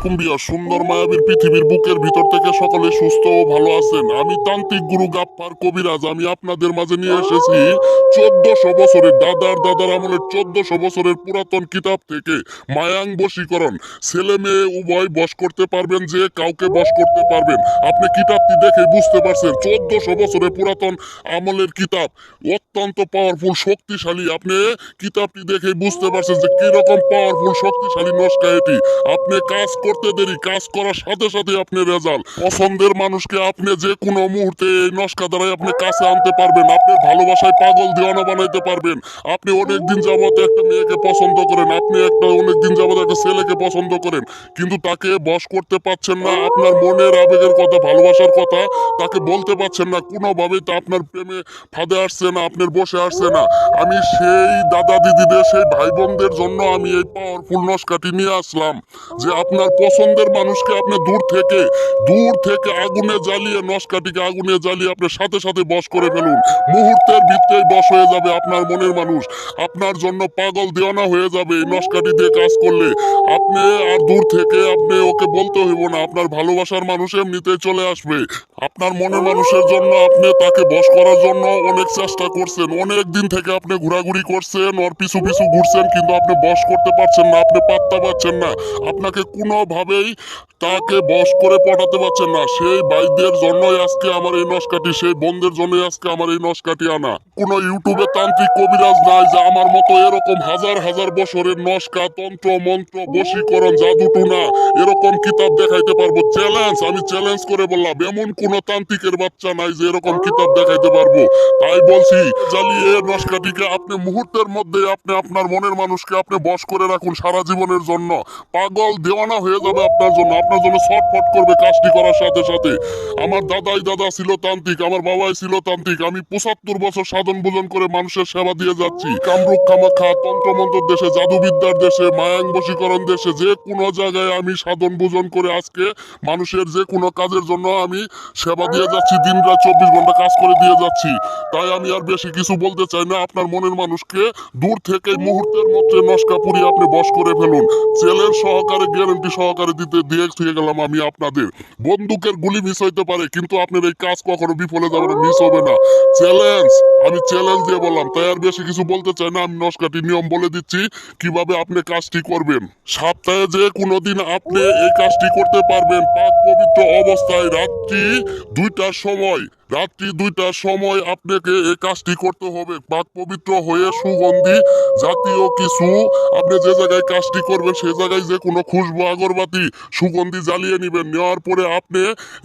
আলাইকুম বিয়া সুন্দর মায়াবীর পৃথিবীর বুকের ভিতর থেকে সকলে সুস্থ ও ভালো আছেন। আমি তান্ত্রিক গুরু গাপ্পার কবিরাজ। আমি আপনাদের মাঝে নিয়ে এসেছি 1400 বছরের দাদার আমলের 1400 বছরের পুরাতন কিতাব থেকে মায়াং বশীকরণ। ছেলে মেয়ে উভয় বশ করতে পারবেন, যে কাউকে বশ করতে পারবেন। আপনি কিতাবটি দেখে বুঝতে পারছেন 1400 বছরের পুরাতন আমলের কিতাব, অত্যন্ত পাওয়ারফুল শক্তিশালী। আপনি কিতাবটি দেখে বুঝতে পারছেন যে কিরকম পাওয়ারফুল শক্তিশালী নস্কা এটি। আপনি কাজ করতে দেরি, কাজ করার সাথে সাথে আপনি রেজাল্ট। পছন্দের মানুষকে আপনি যে কোনো মুহূর্তে এই নস্কা দ্বারাই আপনি কাছে আনতে পারবেন। আপনি ভালোবাসায় পাগল দিওয়ানা বানাইতে পারবেন। আপনি অনেকদিন যাবত একটা মেয়েকে পছন্দ করেন, আপনি অনেকদিন যাবত একটা ছেলেকে পছন্দ করেন, কিন্তু তাকে বশ করতে পারছেন না। আপনার মনের আবেগের কথা, ভালোবাসার কথা তাকে বলতে পারছেন না, কোনোভাবেই তা আপনার প্রেমে ফাঁদে আসছে না, আপনার বসে আসছে না। আমি সেই দাদা দিদিদের, সেই ভাই বোনদের জন্য আমি এই পাওয়ারফুল নস্কাটি নিয়ে আসলাম, যে আপনার পছন্দের মানুষকে আপনি দূর থেকে আগুনে জ্বালিয়ে, নস্কাটিকে আগুনে জ্বালিয়ে আপনি সাথে সাথে বশ করে ফেলুন। মুহূর্তের ভিতরেই বশ হয়ে যাবে আপনার মনের মানুষ, আপনার জন্য পাগল দেওয়ানা হয়ে যাবে এই নস্কাটি দিয়ে কাজ করলে। আপনি আর দূর থেকে আপনি ওকে বলতে হইব না, আপনার ভালোবাসার মানুষ এমনিতেই চলে আসবে। আপনার মনের মানুষের জন্য আপনি তাকে বশ করার জন্য অনেক চেষ্টা করছেন, অনেক দিন থেকে আপনি ঘোরাঘুরি করছেন, ওর পিছু পিছু ঘুরছেন, কিন্তু আপনি বশ করতে পারছেন না, আপনি পাত্তা পাচ্ছেন না, আপনাকে কোনোভাবেই তাকে বশ করে পটাতে পারছেন না। সেই ভাইদের জন্যই আজকে আমার এই নস্কাটি, সেই বোনদের জন্যই আজকে আমার এই নস্কাটি আনা। কোন ইউটিউবে তান্ত্রিক কবিরাজ নাই যে আমার মতো এরকম হাজার হাজার বছরের নস্কা, তন্ত্র মন্ত্র, বশীকরণ, জাদুটুনা এরকম কিতাব দেখাইতে পারবো। চ্যালেঞ্জ, আমি চ্যালেঞ্জ করে বললাম, এমন কোন তান্ত্রিকের বাচ্চা নাই যে এরকম কিতাব দেখাইতে পারবো। তাই বলছি, জ্বালিয়ে নস্কাটিকে আপনি মুহূর্তের মধ্যে আপনি আপনার মনের মানুষকে আপনি বশ করে রাখুন সারা জীবনের জন্য। পাগল দেওয়ানা হয়ে যাবে আপনার জন্য, আপনার জন্য ছটফট করবে কাজটি করার সাথে সাথে। আমার দাদা ছিল তান্ত্রিক, আমার বাবাই ছিল তান্ত্রিক। আমি 75 বছর সাধন ভোজন করে মানুষের সেবা দিয়ে যাচ্ছি। কামরূপ কামাখ্যা তন্ত্রমন্ত্র দেশে, জাদুবিদ্যার দেশে, মায়াং বশীকরণ দেশে, যে কোনো জায়গায় আমি সাধন ভোজন করে আজকে মানুষের যে কোনো কাজের জন্য আমি সেবা দিয়ে যাচ্ছি। দিন রাত 24 ঘন্টা কাজ করে দিয়ে যাচ্ছি। তাই আমি আর বেশি কিছু বলতে চাই না। আপনার মনের মানুষকে দূর থেকে মুহূর্তের মধ্যে নস্কা পুরি আপনি বশ করে ফেলুন। চ্যালেঞ্জ সহকারে, গ্যারান্টি সহকারে দিয়ে গেলাম আমি আপনাদের। বন্দুকের গুলি মিস হইতে পারে, কিন্তু আপনার এই কাজ কখনো বিফলে যাবে না, মিস হবে না। চ্যালেঞ্জ, আমি চ্যালেঞ্জ দিয়ে বললাম। তাই আর বেশি কিছু বলতে চাই না। আমি নস্কাটি নিয়ম বলে দিচ্ছি কিভাবে আপনি কাজটি করবেন। সপ্তাহে যে কোনো দিন আপনি এই কাজটি করতে পারবেন। পাক পবিত্র অবস্থায় রাত্রি 2টার সময় আপনাকে এই কাজটি করতে হবে। পাক পবিত্র হয়ে সুগন্ধি জাতীয় কিছু, আপনি যে জায়গায় কাজটি করবেন সেই জায়গায় যে কোনো খুশবু, আগরবাতি, সুগন্ধি জ্বালিয়ে নেবেন। নেওয়ার পরে আপনি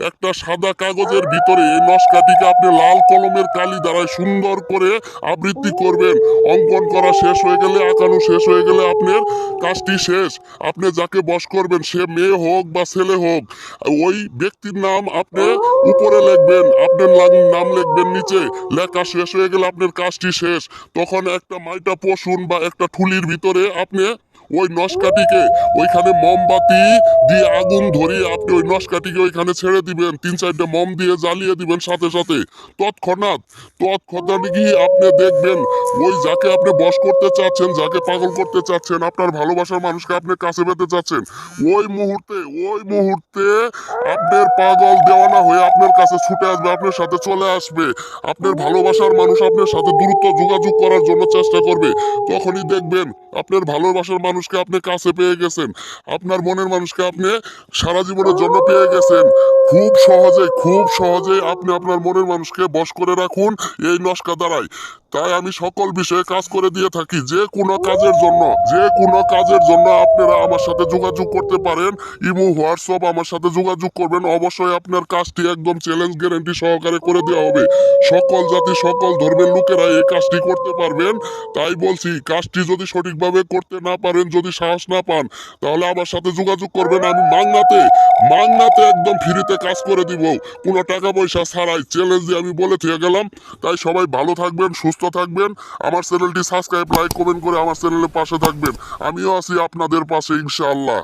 একটা সাদা কাগজের ভিতরে এই নস্কাটিকে আপনি লাল কলমের কালি দ্বারা সুন্দর করে আবৃত্তি করবেন। অঙ্কন করা শেষ হয়ে গেলে, আঁকানো শেষ হয়ে গেলে আপনার কাজটি শেষ। আপনি যাকে বশ করবেন, সে মেয়ে হোক বা ছেলে হোক, ওই ব্যক্তির নাম আপনি উপরে লিখবেন, আপনার নাম লিখবেন নিচে। লেখা শেষ হয়ে গেলে আপনার কাজটি শেষ। তখন একটা মাইটা পশুন বা একটা ঠুলির ভিতরে আপনি ওই নস্কাটিকে, ওইখানে মোমবাতি দিয়ে আগুন ধরিয়ে আপনি ওই নস্কাটিকে ওইখানে ছেড়ে দিবেন। 3-4টা মোম দিয়ে জ্বালিয়ে দিবেন সাথে সাথে। তৎক্ষণাৎ গিয়ে আপনি দেখবেন ওই যাকে আপনি বশ করতে চাচ্ছেন, যাকে পাগল করতে চাচ্ছেন, আপনার ভালোবাসার মানুষকে আপনি কাছে পেতে চাচ্ছেন, ওই মুহূর্তে আপনার পাগল দেওয়ানা হয়ে আপনার কাছে ছুটে আসবে, আপনার সাথে চলে আসবে। আপনার ভালোবাসার মানুষ আপনার সাথে দ্রুত যোগাযোগ করার জন্য চেষ্টা করবে। তখনই দেখবেন আপনার ভালোবাসার মানুষকে আপনি কাছে পেয়ে গেছেন, আপনার মনের মানুষকে আপনি সারা জীবনের জন্য পেয়ে গেছেন। খুব সহজেই আপনি আপনার মনের মানুষকে বশ করে রাখুন এই নস্কা দ্বারাই। তাই আমি সকল বিষয়ে কাজ করে দিয়ে থাকি। যে কোনো কাজের জন্য আপনারা আমার সাথে যোগাযোগ করতে পারেন। ইমো, হোয়াটসঅ্যাপ আমার সাথে যোগাযোগ করবেন। অবশ্যই আপনার কাজটি একদম চ্যালেঞ্জ গ্যারান্টি সহকারে করে দেওয়া হবে। সকল জাতি, সকল ধর্মের লোকেরা এই কাজটি করতে পারবেন। তাই বলছি, কাজটি যদি সঠিকভাবে করতে না পারেন, যদি সাহস না পান, তাহলে আমার সাথে যোগাযোগ করবেন। আমি মাংনাতে একদম ফ্রিতে কাজ করে দিব, কোনো টাকা পয়সা ছাড়াই। চ্যালেঞ্জ দিয়ে আমি বলে থেকে গেলাম। তাই সবাই ভালো থাকবেন, সুস্থ থাকবেন। আমার চ্যানেলটি সাবস্ক্রাইব, লাইক, কমেন্ট করে আমার চ্যানেলের পাশে থাকবেন। আমিও আছি আপনাদের পাশে ইনশাআল্লাহ।